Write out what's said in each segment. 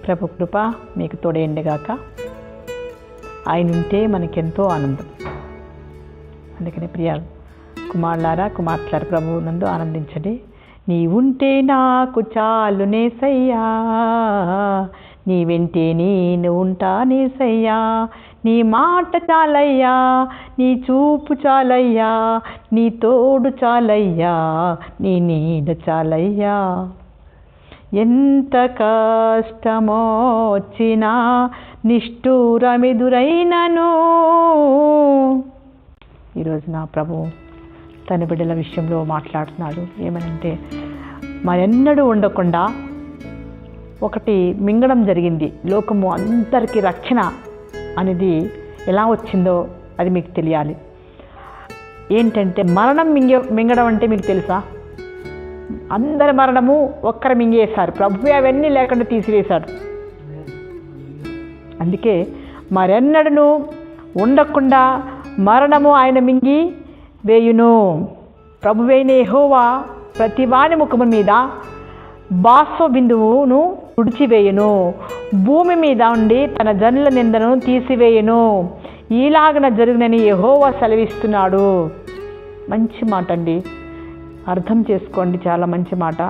ప్రభు కృప మీకు తోడేయండిగాక. ఆయన ఉంటే మనకెంతో ఆనందం. అందుకని ప్రియ కుమారులారా, కుమార్తెలారా, ప్రభువు నందు ఆనందించండి. నీ ఉంటే నాకు చాలునేసయ్యా, నీ వెంటే నేను ఉంటానేసయ్యా, నీ మాట చాలయ్యా, నీ చూపు చాలయ్యా, నీ తోడు చాలయ్యా, నీ నీడ చాలయ్యా. ఎంత కష్టమొచ్చినా నిష్ఠూరమెదురైనను. ఈరోజు నా ప్రభు తన బిడ్డల విషయంలో మాట్లాడుతున్నాడు. ఏమనంటే, మరెన్నడూ ఉండకుండా ఒకటి మింగడం జరిగింది. లోకము అందరికీ రక్షణ అనేది ఎలా వచ్చిందో అది మీకు తెలియాలి. ఏంటంటే మరణం మింగడం అంటే మీకు తెలుసా? అందరి మరణము ఒక్కరు మింగేశారు. ప్రభువే అవన్నీ లేకుండా తీసివేశాడు. అందుకే మరెన్నడూ ఉండకుండా మరణము ఆయన మింగి వేయును. ప్రభువైన యెహోవా ప్రతి వాని ముఖము మీద బాష్ప బిందువును తుడిచివేయును, భూమి మీద ఉండి తన జనుల నిందను తీసివేయును. ఈలాగన జరుగునని యెహోవా సెలవిస్తున్నాడు. మంచి మాట అండి, అర్థం చేసుకోండి. చాలా మంచి మాట.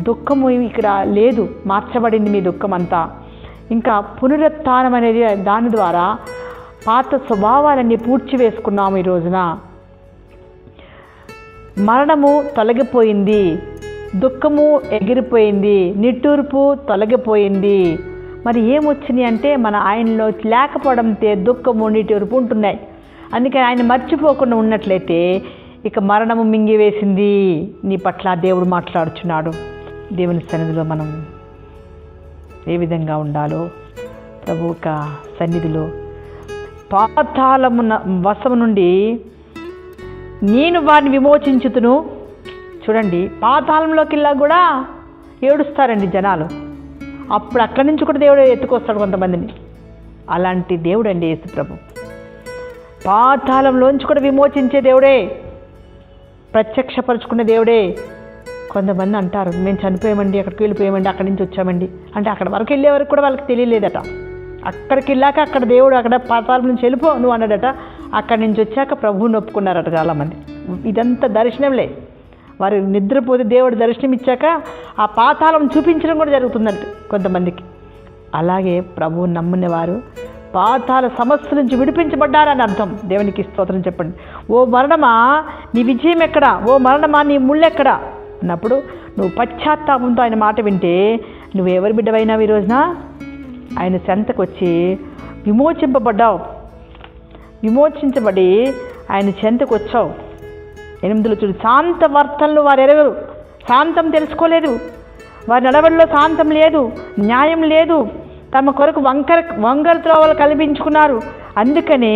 దుఃఖము ఇక్కడ లేదు, మార్చబడింది మీ దుఃఖం అంతా. ఇంకా పునరుత్థానం అనేది దాని ద్వారా పాత స్వభావాలన్నీ పూడ్చివేసుకున్నాము. ఈ రోజున మరణము తొలగిపోయింది, దుఃఖము ఎగిరిపోయింది, నిట్టూర్పు తొలగిపోయింది. మరి ఏమొచ్చినాయి అంటే మన ఆయనలో లేకపోవడంతో దుఃఖము నిట్టూర్పు ఉంటున్నాయి. అందుకని ఆయన మర్చిపోకుండా ఉన్నట్లయితే ఇక మరణము మింగివేసింది నీ పట్ల దేవుడు మాట్లాడుచున్నాడు. దేవుని సన్నిధిలో మనం ఏ విధంగా ఉండాలో, ప్రభు యొక్క సన్నిధిలో పాతాళము వశము నుండి నేను వారిని విమోచించుతును. చూడండి, పాతాళంలోకి వెళ్ళా కూడా ఏడుస్తారండి జనాలు. అప్పుడు అక్కడి నుంచి కూడా దేవుడు ఎత్తుకొస్తాడు కొంతమందిని. అలాంటి దేవుడు అండి యేసు ప్రభు. పాతాళంలోంచి కూడా విమోచించే దేవుడే, ప్రత్యక్షపరుచుకునే దేవుడే. కొంతమంది అంటారు, మేము చనిపోయామండి, అక్కడికి వెళ్ళిపోయామండి, అక్కడి నుంచి వచ్చామండి అంటే అక్కడ వరకు వెళ్ళే వరకు కూడా వాళ్ళకి తెలియలేదట. అక్కడికి వెళ్ళాక అక్కడ దేవుడు అక్కడ పాతాళం నుంచి వెళ్ళిపో నువ్వు అన్నాడట. అక్కడి నుంచి వచ్చాక ప్రభువుని ఒప్పుకున్నారట చాలామంది. ఇదంతా దర్శనంలే. వారు నిద్రపోతే దేవుడు దర్శనం ఇచ్చాక ఆ పాతాళం చూపించడం కూడా జరుగుతుందంట కొంతమందికి. అలాగే ప్రభువుని నమ్మిన వారు పాతాళ సమస్య నుంచి విడిపించబడ్డారని అర్థం. దేవునికి స్తోత్రం చెప్పండి. ఓ మరణమా నీ విజయం ఎక్కడా, ఓ మరణమా నీ ముళ్ళెక్కడా అన్నప్పుడు నువ్వు పశ్చాత్తాపంతో ఆయన మాట వింటే నువ్వు ఎవరి బిడ్డవైనావు ఈ రోజున ఆయన చెంతకు వచ్చి విమోచింపబడ్డావు. విమోచించబడి ఆయన చెంతకు వచ్చావు. 8 చూడు, శాంత వర్తనలు వారు ఎరగరు. శాంతం తెలుసుకోలేదు. వారి నడవడిలో శాంతం లేదు, న్యాయం లేదు. తమ కొరకు వంకర త్రోవలు కల్పించుకున్నారు. అందుకనే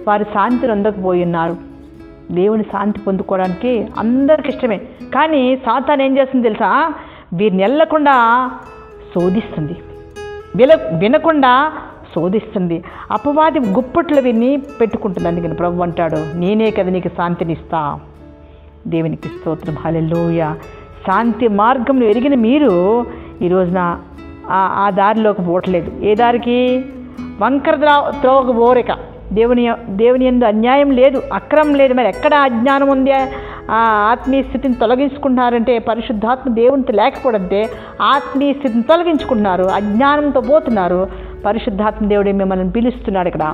వారు శాంతిని అందకపోయి ఉన్నారు. దేవుని శాంతి పొందుకోవడానికి అందరికి ఇష్టమే. కానీ సాతాను ఏం చేస్తుంది తెలుసా? వీరిని వెళ్ళకుండా శోధిస్తుంది, వినకుండా శోధిస్తుంది. అపవాది గుప్పట్లు వీరిని పెట్టుకుంటుంది. అందుకని ప్రభు అంటాడు, నేనే కదా నీకు శాంతినిస్తా. దేవునికి స్తోత్రం, హల్లెలూయా. శాంతి మార్గంలో ఎరిగిన మీరు ఈ రోజున ఆ దారిలోకి పోవట్లేదు. ఏ దారికి? వంకర త్రోవకు పోరేక. దేవుని యందు అన్యాయం లేదు, అక్రమం లేదు. మరి ఎక్కడ అజ్ఞానం ఉంది? ఆ ఆత్మీయ స్థితిని తొలగించుకుంటున్నారంటే పరిశుద్ధాత్మ దేవునితో లేకపోవడంతే ఆత్మీయ స్థితిని తొలగించుకుంటున్నారు, అజ్ఞానంతో పోతున్నారు. పరిశుద్ధాత్మ దేవుడే మిమ్మల్ని పిలుస్తున్నాడు ఇక్కడ.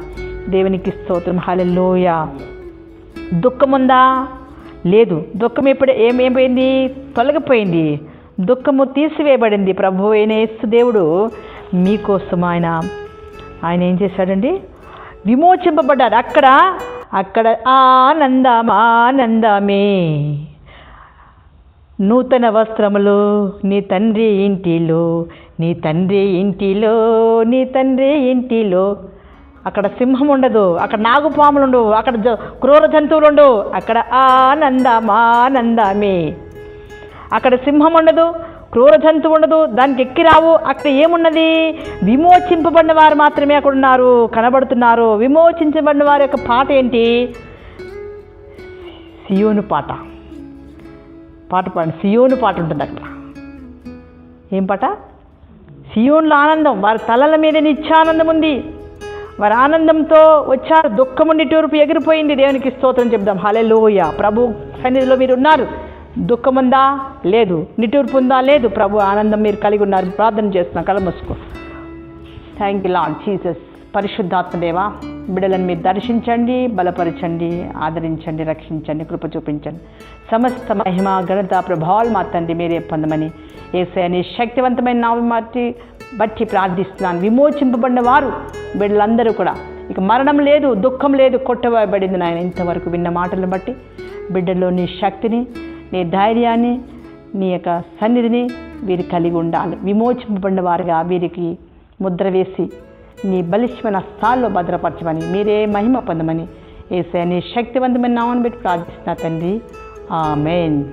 దేవునికి స్తోత్రం, హల్లెలూయా. దుఃఖం ఉందా? లేదు. దుఃఖం ఏమైపోయింది? తొలగిపోయింది. దుఃఖము తీసివేయబడింది. ప్రభు అయిన యేసు దేవుడు మీకోసం ఆయన ఏం చేశాడండి? విమోచింపబడ్డారు. అక్కడ ఆనందమే. నూతన వస్త్రములు నీ తండ్రి ఇంటిలో, నీ తండ్రి ఇంటిలో, నీ తండ్రి ఇంటిలో. అక్కడ సింహం ఉండదు, అక్కడ నాగుపాములు ఉండవు, అక్కడ క్రూర జంతువులు ఉండవు. అక్కడ ఆనందమే. అక్కడ సింహం ఉండదు, క్రూర జంతువు ఉండదు, దానికి ఎక్కి రావు. అక్కడ ఏమున్నది? విమోచింపబడిన వారు మాత్రమే అక్కడ ఉన్నారు, కనబడుతున్నారు. విమోచించబడిన వారి యొక్క పాట ఏంటి? సియోను పాట. పాట పాడండి. సియోను పాట ఉంటుంది అక్కడ. ఏం పాట? సియోన్లో ఆనందం, వారి తలల మీద నిత్యానందం ఉంది. వారి ఆనందంతో వచ్చారు, దుఃఖము నిట్టూర్పు ఎగిరిపోయింది. దేవునికి స్తోత్రం చెప్దాం. హల్లెలూయా. ప్రభు సన్నిధిలో మీరు ఉన్నారు. దుఃఖం ఉందా? లేదు. నిట్టూర్పు ఉందా? లేదు. ప్రభు ఆనందం మీరు కలిగి ఉన్నారు. ప్రార్థన చేస్తున్నా, కళ్ళు మూసుకో. Thank you Lord Jesus. పరిశుద్ధాత్మదేవా, బిడ్డలను మీరు దర్శించండి, బలపరచండి, ఆదరించండి, రక్షించండి, కృప చూపించండి. సమస్త మహిమ ఘనత ప్రభావాలు మా తండ్రి మీరే పొందమని యేసయ్య నీ శక్తివంతమైన నామం బట్టి ప్రార్థిస్తున్నాను. విమోచింపబడిన వారు బిడ్డలందరూ కూడా ఇక మరణం లేదు, దుఃఖం లేదు, కొట్టబడింది నాయన. ఇంతవరకు విన్న మాటలను బట్టి బిడ్డల్లో నీ శక్తిని, నీ ధైర్యాన్ని, నీ యొక్క సన్నిధిని వీరు కలిగి ఉండాలి. విమోచింపబడిన వారుగా వీరికి ముద్ర వేసి నీ బలిష్టమైన స్థాల్లో భద్రపరచమని, మీరే మహిమ పొందమని యేసయ్య నీ శక్తివంతమైన నామాన్ని బట్టి ప్రార్థిస్తున్నా తండ్రి. ఆమేన్.